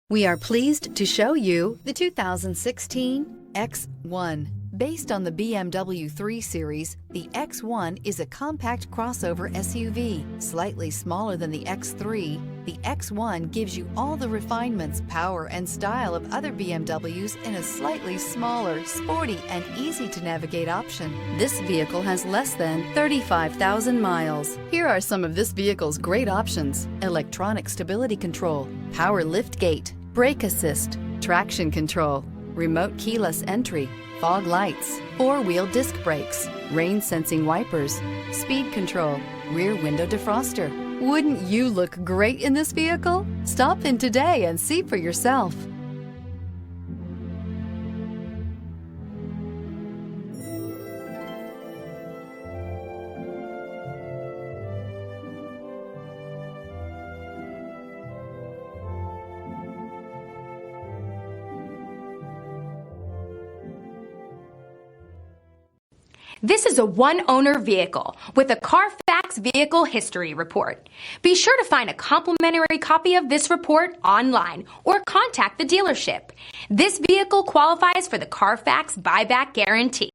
We are pleased to show you the 2016 X1. Based on the BMW 3 Series, the X1 is a compact crossover SUV. Slightly smaller than the X3, the X1 gives you all the refinements, power, and style of other BMWs in a slightly smaller, sporty, and easy-to-navigate option. This vehicle has less than 35,000 miles. Here are some of this vehicle's great options: electronic stability control, power liftgate, brake assist, traction control, remote keyless entry, fog lights, four-wheel disc brakes, rain-sensing wipers, speed control, rear window defroster. Wouldn't you look great in this vehicle? Stop in today and see for yourself. This is a one-owner vehicle with a Carfax Vehicle History Report. Be sure to find a complimentary copy of this report online or contact the dealership. This vehicle qualifies for the Carfax Buyback Guarantee.